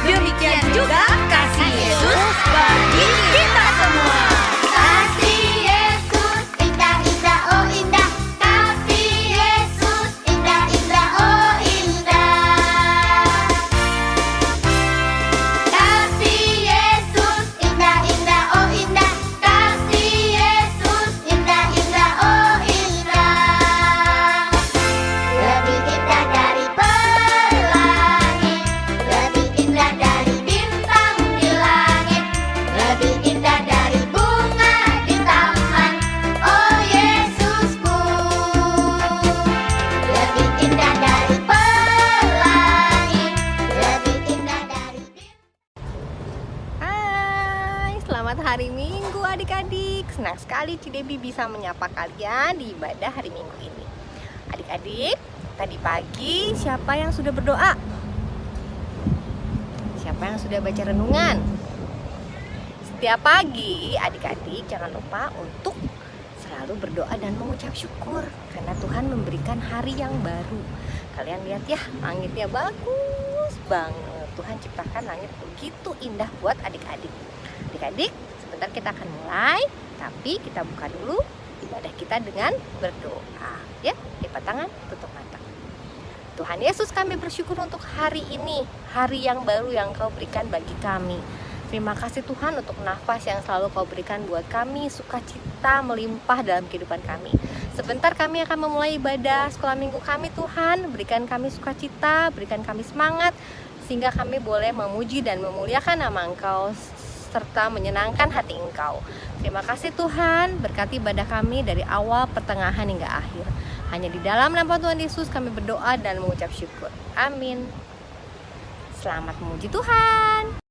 Demikian juga kasih Yesus bagi kita semua. Kasih Yesus indah-indah, oh indah. Kasih Yesus indah-indah, oh indah. Kasih Yesus indah-indah, oh indah. Kasih Yesus indah-indah, oh indah. Lebih indah dari pelangi, lebih indah dari bintang di langit, lebih indah dari bunga di taman. Oh Yesusku, lebih indah dari pelangi, lebih indah dari Hai, selamat hari Minggu adik-adik. Senang sekali Cidebi bisa menyapa kalian di ibadah hari Minggu ini. Adik-adik, tadi pagi siapa yang sudah berdoa? Siapa yang sudah baca renungan? Setiap pagi adik-adik jangan lupa untuk selalu berdoa dan mengucap syukur karena Tuhan memberikan hari yang baru. Kalian lihat ya, langitnya bagus banget. Tuhan ciptakan langit begitu indah buat adik-adik. Adik-adik, sebentar kita akan mulai, tapi kita buka dulu ibadah kita dengan berdoa. Ya, lipat tangan, tutup mata. Tuhan Yesus, kami bersyukur untuk hari ini, hari yang baru yang Kau berikan bagi kami. Terima kasih Tuhan untuk nafas yang selalu Kau berikan buat kami, sukacita melimpah dalam kehidupan kami. Sebentar kami akan memulai ibadah sekolah minggu kami Tuhan, berikan kami sukacita, berikan kami semangat, sehingga kami boleh memuji dan memuliakan nama Engkau, serta menyenangkan hati Engkau. Terima kasih Tuhan, berkati ibadah kami dari awal, pertengahan hingga akhir. Hanya di dalam nama Tuhan Yesus kami berdoa dan mengucap syukur. Amin. Selamat memuji Tuhan.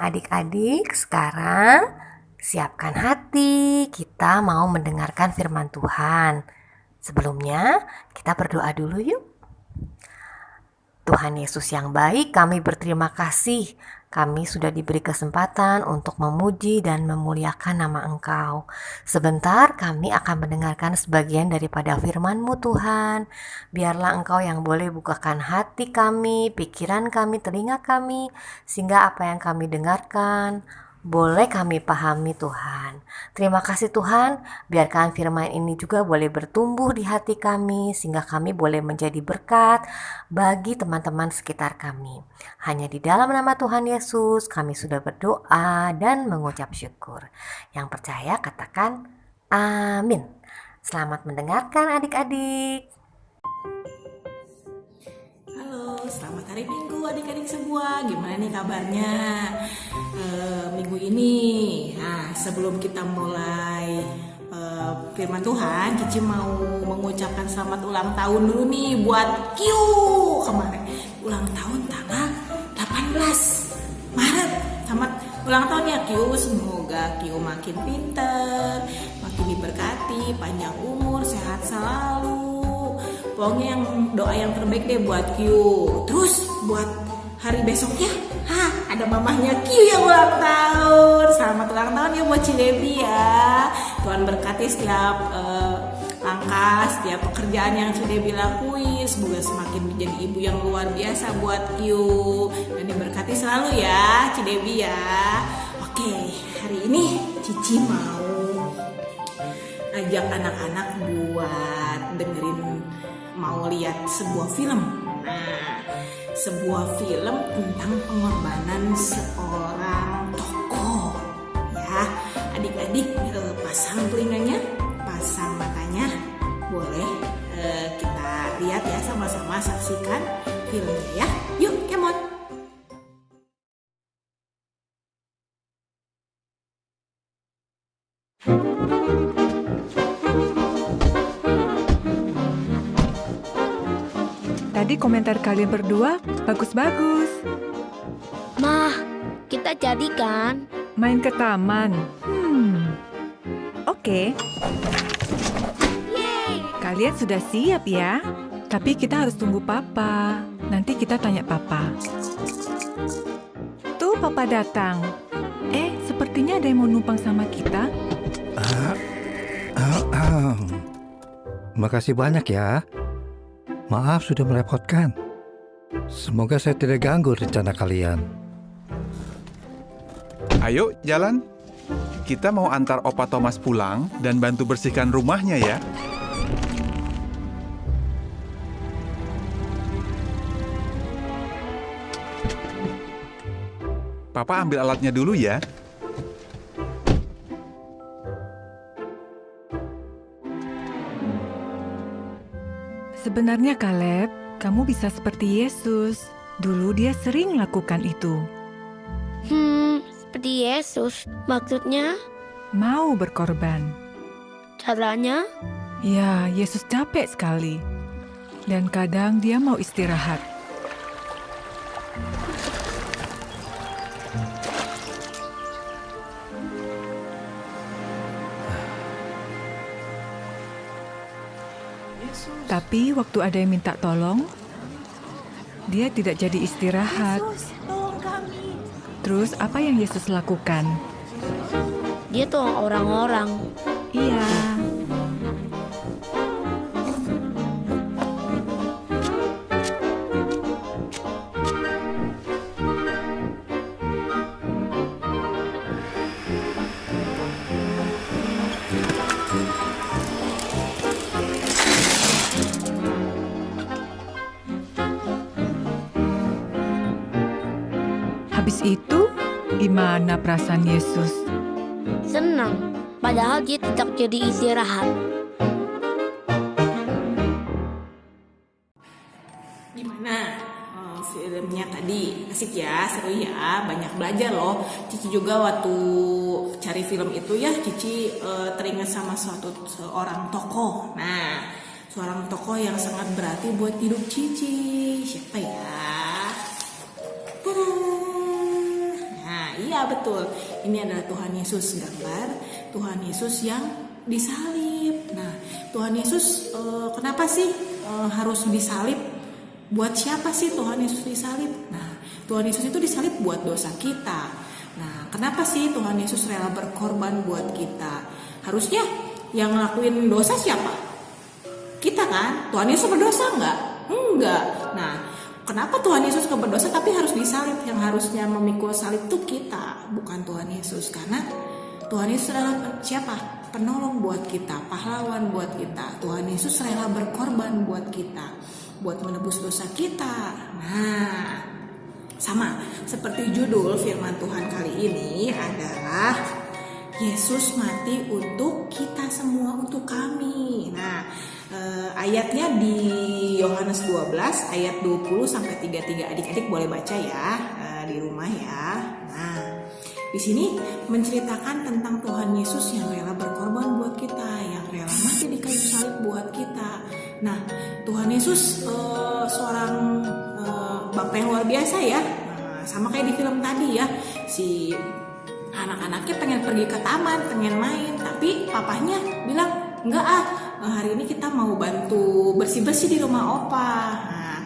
Adik-adik, sekarang siapkan hati, kita mau mendengarkan firman Tuhan. Sebelumnya, kita berdoa dulu yuk. Tuhan Yesus yang baik, kami berterima kasih. Kami sudah diberi kesempatan untuk memuji dan memuliakan nama Engkau. Sebentar kami akan mendengarkan sebagian daripada firman-Mu Tuhan. Biarlah Engkau yang boleh bukakan hati kami, pikiran kami, telinga kami, sehingga apa yang kami dengarkan boleh kami pahami Tuhan. Terima kasih Tuhan, biarkan firman ini juga boleh bertumbuh di hati kami sehingga kami boleh menjadi berkat bagi teman-teman sekitar kami. Hanya di dalam nama Tuhan Yesus kami sudah berdoa dan mengucap syukur. Yang percaya katakan amin. Selamat mendengarkan adik-adik. Halo, selamat hari Minggu adik-adik semua. Gimana nih kabarnya minggu ini? Nah, sebelum kita mulai firman Tuhan, Cici mau mengucapkan selamat ulang tahun dulu nih buat Kiu. Kemarin ulang tahun tanggal 18 Maret. Selamat ulang tahun ya Kiu. Semoga Kiu makin pinter, makin diberkati, panjang umur, sehat selalu. Pokoknya doa yang terbaik deh buat Q. Terus buat hari besoknya, ada mamahnya Q yang ulang tahun. Selamat ulang tahun ya buat Cilebi ya. Tuhan berkati setiap langkah, setiap pekerjaan yang Cilebi lakuin. Semoga semakin menjadi ibu yang luar biasa buat Q. Dan diberkati selalu ya Cilebi ya. Oke, hari ini Cici mau ajak anak-anak buat dengerin, mau lihat sebuah film. Nah, sebuah film tentang pengorbanan seorang tokoh. Ya, adik-adik pasang telinganya, pasang matanya. Boleh kita lihat ya, sama-sama saksikan filmnya ya. Yuk, come on. Tadi komentar kalian berdua bagus-bagus. Mah, kita jadi kan? Main ke taman. Oke. Kalian sudah siap ya? Tapi kita harus tunggu Papa. Nanti kita tanya Papa. Tuh Papa datang. Sepertinya ada yang mau numpang sama kita. Makasih banyak ya. Maaf sudah merepotkan. Semoga saya tidak ganggu rencana kalian. Ayo jalan. Kita mau antar Opa Thomas pulang dan bantu bersihkan rumahnya ya. Papa ambil alatnya dulu ya. Sebenarnya Caleb, kamu bisa seperti Yesus. Dulu dia sering lakukan itu. Seperti Yesus. Maksudnya, Mau berkorban. caranya? Ya, Yesus capek sekali. Dan kadang dia mau istirahat. Tapi waktu ada yang minta tolong, dia tidak jadi istirahat. Tolong kami. Terus apa yang Yesus lakukan? Dia tolong orang-orang. Iya. Habis itu, gimana perasaan Yesus? Senang. Padahal dia tidak jadi istirahat. Gimana filmnya tadi? Asik ya, seru ya, banyak belajar loh. Cici juga waktu cari film itu ya, Cici teringat sama seorang tokoh. Nah, seorang tokoh yang sangat berarti buat hidup Cici. Siapa ya? Nah, iya betul. Ini adalah Tuhan Yesus, gambar Tuhan Yesus yang disalib. Nah, Tuhan Yesus kenapa sih harus disalib? Buat siapa sih Tuhan Yesus disalib? Nah, Tuhan Yesus itu disalib buat dosa kita. Nah, kenapa sih Tuhan Yesus rela berkorban buat kita? Harusnya yang ngelakuin dosa siapa? Kita kan? Tuhan Yesus berdosa enggak? Enggak. Nah, kenapa Tuhan Yesus gak berdosa tapi harus disalib? Yang harusnya memikul salib itu kita, bukan Tuhan Yesus. Karena Tuhan Yesus adalah siapa? Penolong buat kita, pahlawan buat kita. Tuhan Yesus rela berkorban buat kita, buat menebus dosa kita. Nah, sama seperti judul firman Tuhan kali ini adalah Yesus mati untuk kita semua, untuk kami. Nah, ayatnya di Yohanes 12 ayat 20 sampai 33. Adik-adik boleh baca ya di rumah ya. Nah, di sini menceritakan tentang Tuhan Yesus yang rela berkorban buat kita, yang rela mati di kayu salib buat kita. Nah, Tuhan Yesus seorang Bapa yang luar biasa ya. Nah, sama kayak di film tadi ya, si anak-anaknya pengen pergi ke taman, pengen main, tapi papahnya bilang enggak hari ini kita mau bantu bersih-bersih di rumah opa. Nah,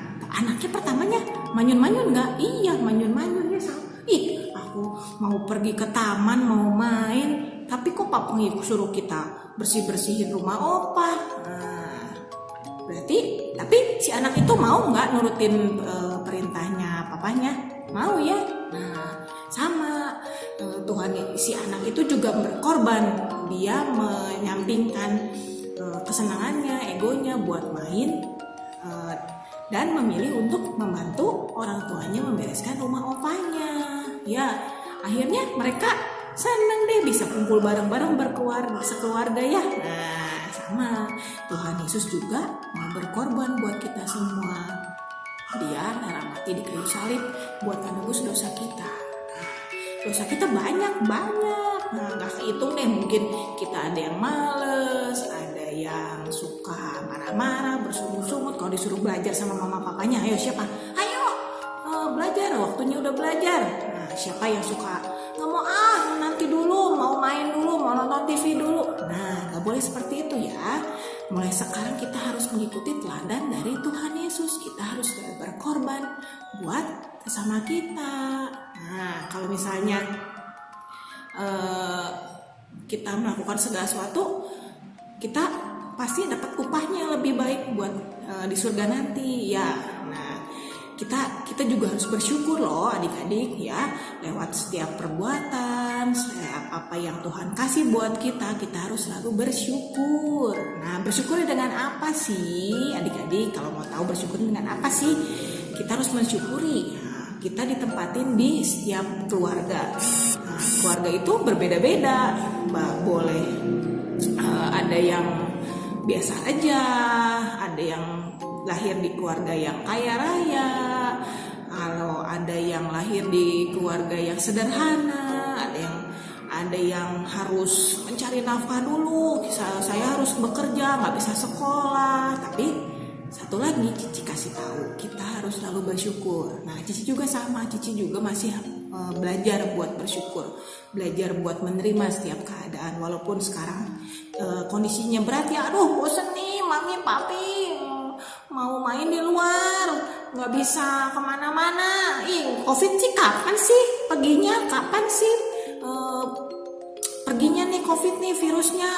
anaknya pertamanya manyun-manyun enggak? Iya, manyun-manyun ya. Aku mau pergi ke taman, mau main, tapi kok papa suruh kita bersih-bersihin rumah opa. Nah, berarti, tapi si anak itu mau nggak nurutin perintahnya papanya? Mau ya? Nah, sama Tuhan, si anak itu juga berkorban. Dia menyampingkan kesenangannya, egonya buat main dan memilih untuk membantu orang tuanya membereskan rumah opanya. Ya, akhirnya mereka senang deh bisa kumpul bareng-bareng sekeluarga ya. Nah, sama Tuhan Yesus juga mau berkorban buat kita semua. Dia rela mati di kayu salib buat menebus dosa kita. Dosa kita banyak. Nah, gak kehitung deh, mungkin kita ada yang males, ada yang suka marah-marah, bersungut-sungut kalau disuruh belajar sama mama papanya. Ayo siapa? Ayo belajar, waktunya udah belajar. Nah, siapa yang suka gak mau nanti dulu, mau main dulu, mau nonton TV dulu. Nah, gak boleh seperti itu ya. Mulai sekarang kita harus mengikuti teladan dari Tuhan Yesus. Kita harus berkorban buat sesama kita. Nah, kalau misalnya kita melakukan segala sesuatu, kita pasti dapat upahnya yang lebih baik buat di surga nanti ya. Nah, kita juga harus bersyukur loh adik-adik ya, lewat setiap perbuatan, setiap apa yang Tuhan kasih buat kita harus selalu bersyukur. Nah, bersyukur dengan apa sih adik-adik? Kalau mau tahu bersyukur dengan apa sih? Kita harus mensyukuri. Nah, kita ditempatin di setiap keluarga. Nah, keluarga itu berbeda-beda. Boleh ada yang biasa aja, ada yang lahir di keluarga yang kaya raya, kalau ada yang lahir di keluarga yang sederhana, ada yang harus mencari nafkah dulu. Saya harus bekerja, nggak bisa sekolah. Tapi satu lagi, Cici kasih tahu, kita harus selalu bersyukur. Nah, Cici juga sama, Cici juga masih belajar buat bersyukur, belajar buat menerima setiap keadaan. Walaupun sekarang kondisinya berat ya, aduh bosen nih mami papi, mau main di luar, nggak bisa kemana-mana. Covid sih kapan sih perginya? Kapan sih perginya nih Covid nih virusnya?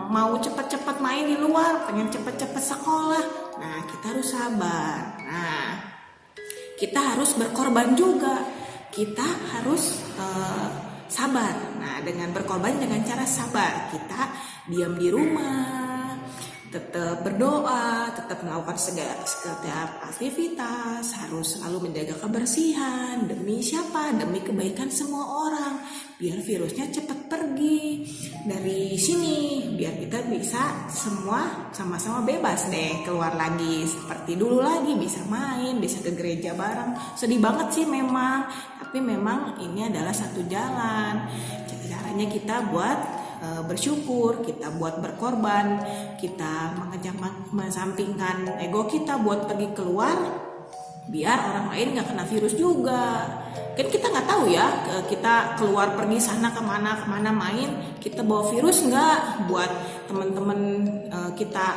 Mau cepet-cepet main di luar, pengen cepet-cepet sekolah. Nah, kita harus sabar. Nah, kita harus berkorban juga. Kita harus sabar. Nah, dengan berkorban dengan cara sabar, kita diam di rumah, tetap berdoa, tetap melakukan setiap aktivitas, harus selalu menjaga kebersihan. Demi siapa? Demi kebaikan semua orang. Biar virusnya cepat pergi dari sini, biar kita bisa semua sama-sama bebas deh keluar lagi seperti dulu lagi, bisa main, bisa ke gereja bareng. Sedih banget sih memang, tapi memang ini adalah satu jalan. Caranya kita buat bersyukur, kita buat berkorban, kita mengesampingkan ego kita buat pergi keluar biar orang lain nggak kena virus juga. Kan kita nggak tahu ya, kita keluar pergi sana kemana main, kita bawa virus nggak buat teman-teman kita,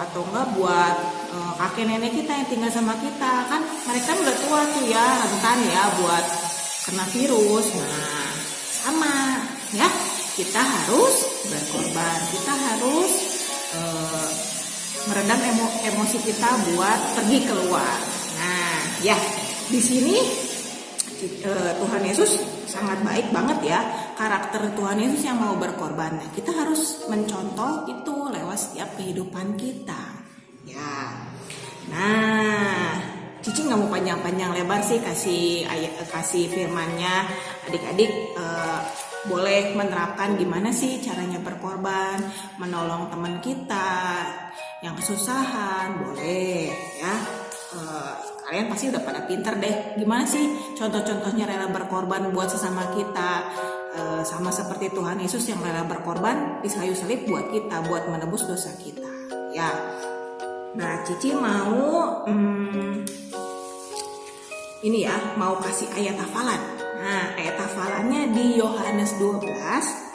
atau enggak buat kakek nenek kita yang tinggal sama kita. Kan mereka udah tua tuh ya, rentan ya buat kena virus. Nah sama ya, kita harus berkorban, kita harus meredam emosi kita buat pergi keluar. Nah ya, di sini Tuhan Yesus sangat baik banget ya, karakter Tuhan Yesus yang mau berkorban. Nah, kita harus mencontoh itu lewat setiap kehidupan kita ya. Nah, Cici nggak mau panjang-panjang lebar sih kasih firmannya. Adik-adik boleh menerapkan gimana sih caranya berkorban, menolong teman kita yang kesusahan, boleh ya. Kalian pasti udah pada pinter deh, gimana sih contoh-contohnya rela berkorban buat sesama kita, sama seperti Tuhan Yesus yang rela berkorban di kayu salib buat kita, buat menebus dosa kita ya. Nah, Cici mau ini ya, mau kasih ayat hafalan. Nah, ayat hafalannya di Yohanes 12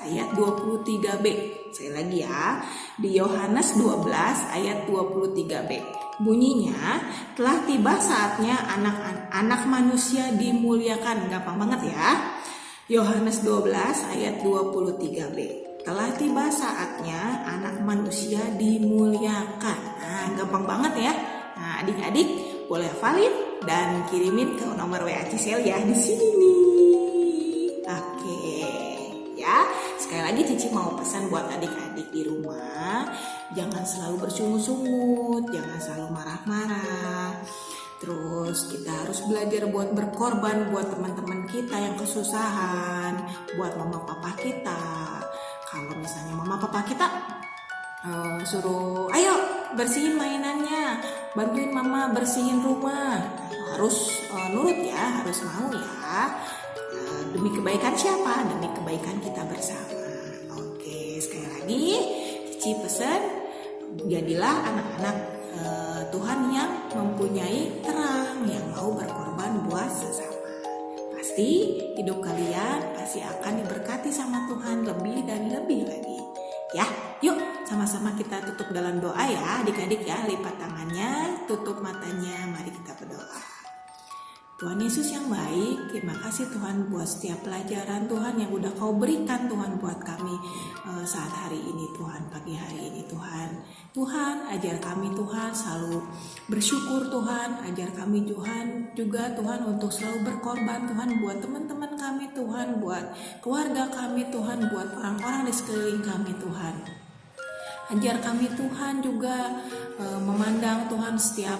ayat 23b. Saya lagi ya, di Yohanes 12 ayat 23b. Bunyinya, telah tiba saatnya anak manusia dimuliakan. Gampang banget ya. Yohanes 12 ayat 23b. Telah tiba saatnya anak manusia dimuliakan. Nah, gampang banget ya. Nah, adik-adik boleh hafalin dan kirimin ke nomor WA Cisel ya di sini. Oke, ya. Sekali lagi Cici mau pesan buat adik-adik di rumah, jangan selalu bersungut-sungut, jangan selalu marah-marah. Terus kita harus belajar buat berkorban buat teman-teman kita yang kesusahan, buat mama papa kita. Kalau misalnya mama papa kita suruh, ayo bersihin mainannya, bantuin mama bersihin rumah, harus nurut ya, harus mau ya. Demi kebaikan siapa? Demi kebaikan kita bersama. Oke, sekali lagi Cici pesan, jadilah anak-anak Tuhan yang mempunyai terang, yang mau berkorban buat sesama. Pasti hidup kalian pasti akan diberkati sama Tuhan lebih dan lebih lagi. Ya, yuk sama-sama kita tutup dalam doa ya adik-adik ya. Lipat tangannya, tutup matanya, mari kita berdoa. Tuhan Yesus yang baik, terima kasih Tuhan buat setiap pelajaran Tuhan yang udah Kau berikan Tuhan buat kami saat hari ini Tuhan, pagi hari ini Tuhan. Tuhan, ajar kami Tuhan selalu bersyukur Tuhan, ajar kami Tuhan juga Tuhan untuk selalu berkorban Tuhan buat teman-teman kami Tuhan, buat keluarga kami Tuhan, buat orang-orang di sekeliling kami Tuhan. Ajar kami Tuhan juga memandang Tuhan setiap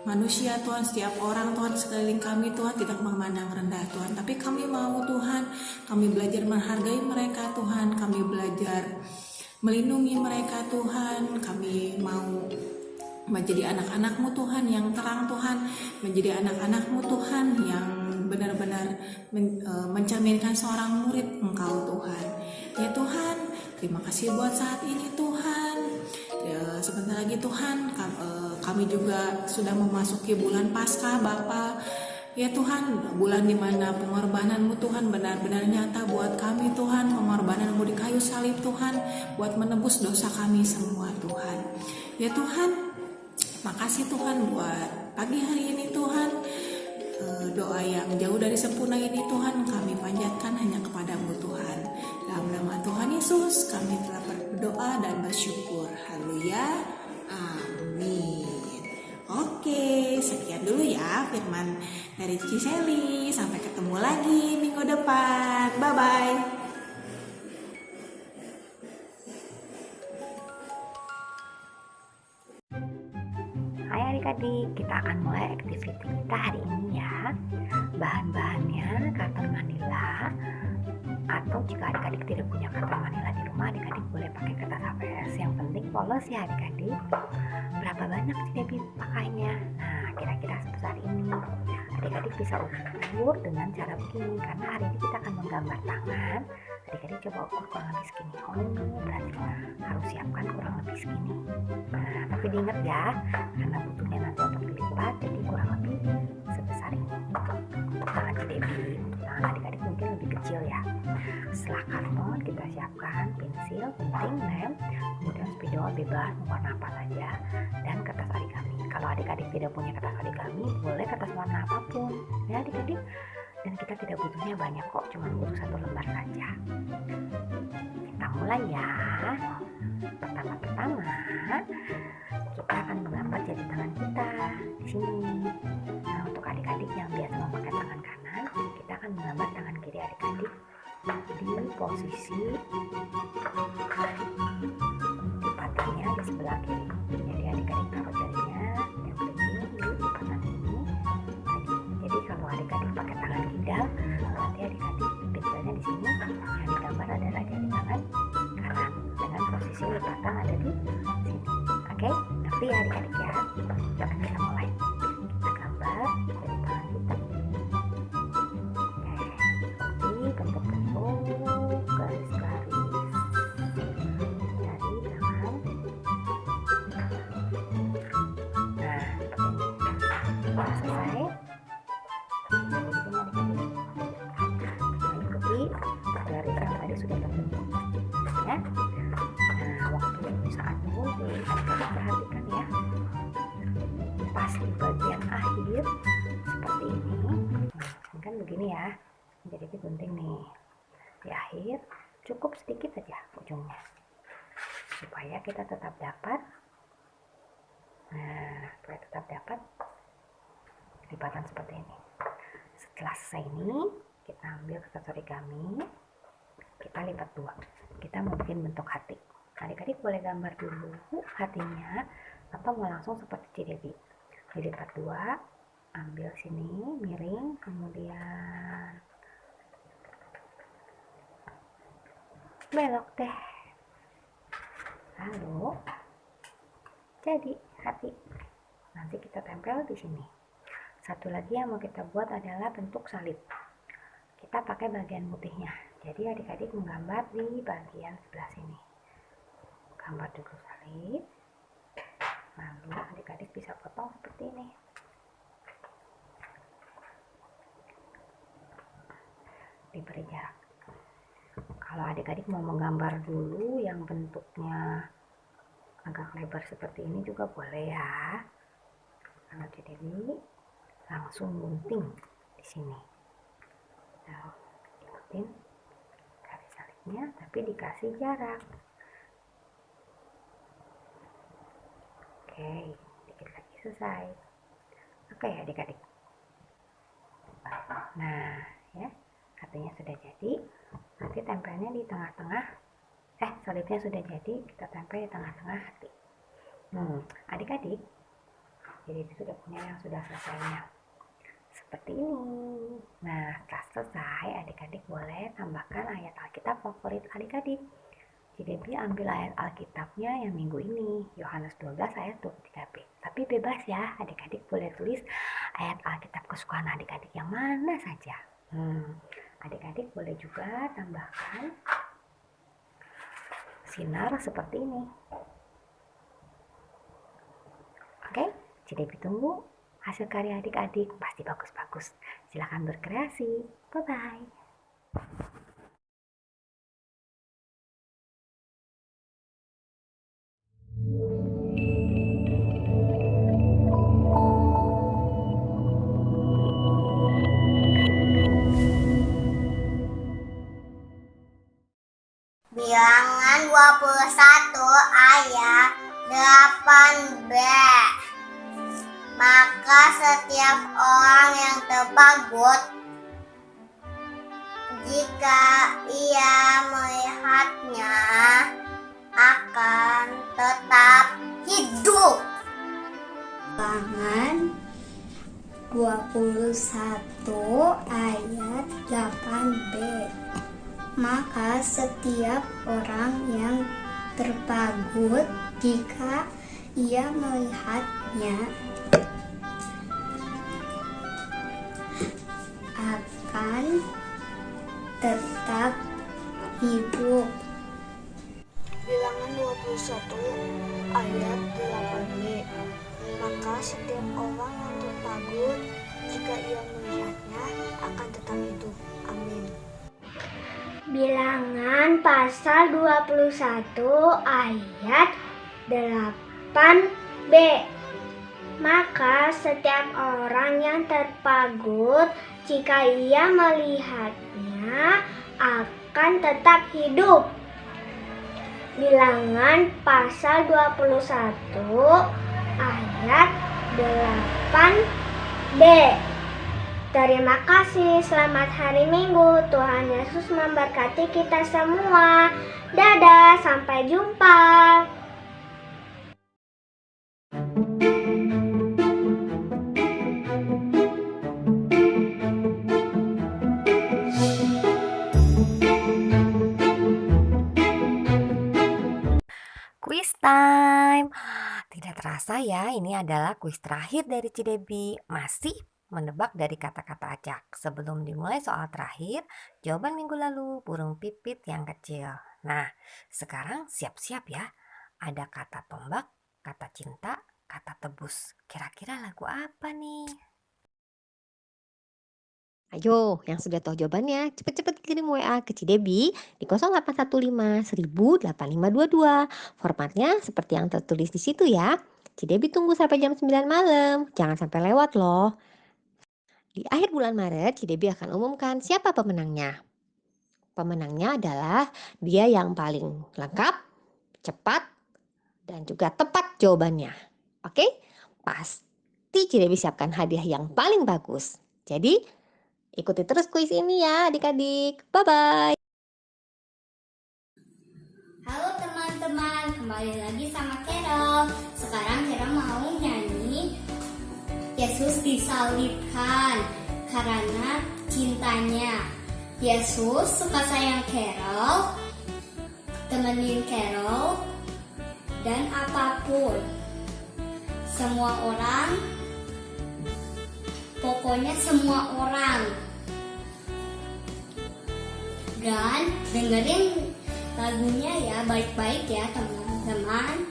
manusia Tuhan, setiap orang Tuhan sekeliling kami Tuhan tidak memandang rendah Tuhan, tapi kami mau Tuhan, kami belajar menghargai mereka Tuhan, kami belajar melindungi mereka Tuhan, kami mau menjadi anak-anak-Mu Tuhan yang terang Tuhan, menjadi anak-anak-Mu Tuhan yang benar-benar mencerminkan seorang murid Engkau Tuhan. Ya Tuhan, terima kasih buat saat ini Tuhan. Ya, sebentar lagi Tuhan kami juga sudah memasuki bulan Paskah Bapa. Ya Tuhan, bulan dimana pengorbanan-Mu Tuhan benar-benar nyata buat kami Tuhan, pengorbanan-Mu di kayu salib Tuhan, buat menebus dosa kami semua Tuhan. Ya Tuhan, makasih Tuhan buat pagi hari ini Tuhan. Doa yang jauh dari sempurna ini Tuhan kami panjatkan hanya kepada-Mu Tuhan. Dalam nama Tuhan Yesus kami telah berdoa dan bersyukur. Haleluya. Amin. Oke, sekian dulu ya firman dari Ciseli. Sampai ketemu lagi minggu depan. Bye-bye. Hai adik-adik, kita akan mulai aktiviti kita hari ini ya. Bahan-bahannya karton manila, atau jika adik-adik tidak punya karton manila di rumah, adik-adik boleh pakai kertas HVS. Yang penting polos ya adik-adik. Berapa banyak sih Debbie pakainya? Nah, kira-kira sebesar ini. Adik-adik bisa ukur dengan cara begini, karena hari ini kita akan menggambar tangan. Adik-adik coba ukur kurang lebih segini. Oh, berarti harus siapkan kurang lebih segini. Nah, tapi diingat ya, karena butuhnya nanti untuk dilipat, jadi kurang lebih sebesar ini. Untuk tangan Debbie, untuk tangan adik-adik mungkin lebih kecil ya. Setelah karton kita siapkan pensil, gunting, lem, kemudian spidol bebas mau warna apa saja, dan kertas origami. Kalau adik-adik tidak punya kertas origami, boleh kertas warna apapun ya adik-adik. Dan kita tidak butuhnya banyak kok, cuma butuh 1 lembar saja. Kita mulai ya. Pertama-tama kita akan menggambar jari tangan kita di sini. Nah, untuk adik-adik yang biasa memakai tangan kanan, kita akan menggambar tangan kiri adik-adik di posisi lipatannya di sebelah kiri. Jadi adik-adik taruh jarinya dan begini di lipatan ini. Jadi kalau adik-adik pakai tangan kidal, berarti adik-adik pinselnya di sini. Yang digambar adalah jari tangan kanan dengan posisi lipatan ada di sini. Oke, nanti ya adik-adik ya. Jangan kita mulai. Kita gambar jari tangan kita. Oke, bentuk-bentuk garis-garis jari tangan. Nah, seperti ini. Sudah selesai. Mengikuti garis yang tadi sudah terbentuk ya. Nah, waktu saat mengunting adik-adik perhatikan ya, pas di bagian akhir seperti ini. Nah, kan begini ya, jadi gunting nih di akhir, cukup sedikit saja ujungnya supaya kita tetap dapat. Nah, supaya tetap dapat lipatan seperti ini. Setelah selesai ini, kita ambil kertas origami, kita lipat 2. Kita mau bikin bentuk hati. Adik-adik boleh gambar dulu hatinya atau mau langsung seperti Cidebi. Dilipat 2, ambil sini miring, kemudian belok deh. Lalu jadi hati. Nanti kita tempel di sini. Satu lagi yang mau kita buat adalah bentuk salib. Kita pakai bagian putihnya. Jadi adik-adik menggambar di bagian sebelah sini. Gambar dulu salib. Lalu adik-adik bisa potong seperti ini. Diberi jarak. Kalau adik-adik mau menggambar dulu yang bentuknya agak lebar seperti ini juga boleh ya. Kalau jadi ini langsung gunting di sini. Nah, ikutin garis salibnya, tapi dikasih jarak. Oke, dikit lagi selesai. Oke adik-adik. Nah, ya, hatinya sudah jadi. Nanti tempelnya di tengah-tengah. Salibnya sudah jadi, kita tempel di tengah-tengah hati. Adik-adik, jadi itu sudah punya yang sudah selesainya. Seperti ini. Nah, setelah selesai, adik-adik boleh tambahkan ayat Alkitab favorit adik-adik. Jadi ambil ayat Alkitabnya yang minggu ini, Yohanes 12 ayat 23b. Tapi bebas ya, adik-adik boleh tulis ayat Alkitab kesukaan adik-adik yang mana saja. Adik-adik boleh juga tambahkan sinar seperti ini. Oke, jadi tunggu hasil karya adik-adik, pasti bagus-bagus. Silakan berkreasi. Bye-bye. Bilangan 21 ayat 8b. Maka setiap orang yang terpagut, jika ia melihatnya, akan tetap hidup. Bilangan 21 ayat 8b. Maka setiap orang yang terpagut, jika ia melihatnya, akan tetap hidup. Bilangan 21 ayat 8b. Maka setiap orang yang terpagut, jika ia melihatnya, akan tetap hidup. Amin. Bilangan pasal 21 ayat 8b. Maka setiap orang yang terpagut, jika ia melihatnya, akan tetap hidup. Bilangan pasal 21 ayat 8b. Terima kasih, selamat hari Minggu. Tuhan Yesus memberkati kita semua. Dadah, sampai jumpa. Quiz time. Tidak terasa ya, ini adalah kuis terakhir dari Cidebi. Masih menebak dari kata-kata acak. Sebelum dimulai soal terakhir, jawaban minggu lalu burung pipit yang kecil. Nah, sekarang siap-siap ya. Ada kata tombak, kata cinta, kata tebus. Kira-kira lagu apa nih? Ayo, yang sudah tahu jawabannya, cepet-cepet kirim WA ke Cidebi di 0815 1000 8522. Formatnya seperti yang tertulis di situ ya. Cidebi tunggu sampai jam 9 malam. Jangan sampai lewat loh. Di akhir bulan Maret, Cidebi akan umumkan siapa pemenangnya. Pemenangnya adalah dia yang paling lengkap, cepat, dan juga tepat jawabannya. Oke? Pasti Cidebi siapkan hadiah yang paling bagus. Jadi, ikuti terus kuis ini ya adik-adik. Bye-bye. Halo teman-teman, kembali lagi sama Carol. Sekarang Carol mau nyanyi Yesus disalibkan karena cintanya. Yesus suka sayang Carol, temenin Carol, dan apapun. Semua orang, pokoknya semua orang. Dan dengerin lagunya ya, baik-baik ya teman-teman.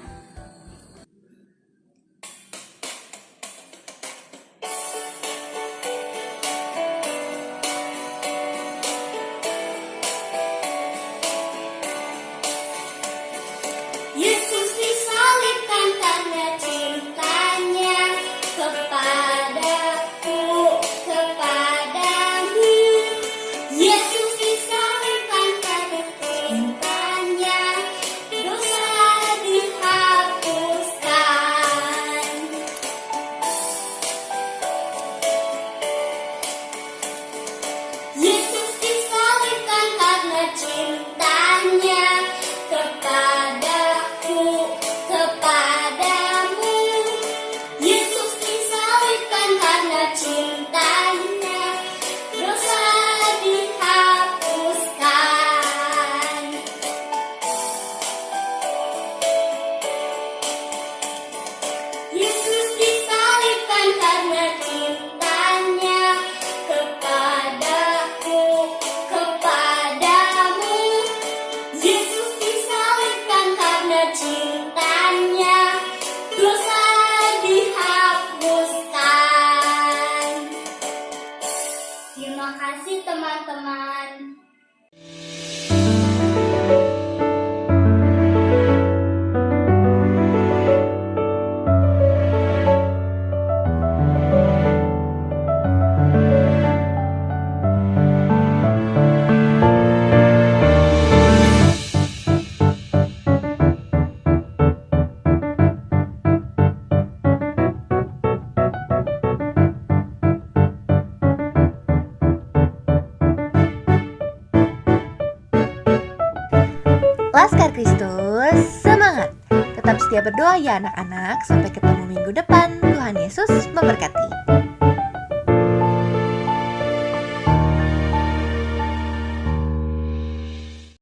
Yesus disalibkan karena cintanya kepadaku, kepadamu. Yesus disalibkan karena cintanya, dosa dihapuskan. Yesus disalibkan karena cintanya kepadaku, kepadamu. Yesus disalibkan karena cintanya, dosa dihapuskan. Yesus disalibkan karena cintanya kepadaku, kepadamu. Yesus disalibkan karena cintanya, dosa dihapuskan. Terima kasih teman-teman. Laskar Kristus, semangat! Tetap setia berdoa ya anak-anak. Sampai ketemu minggu depan. Tuhan Yesus memberkati.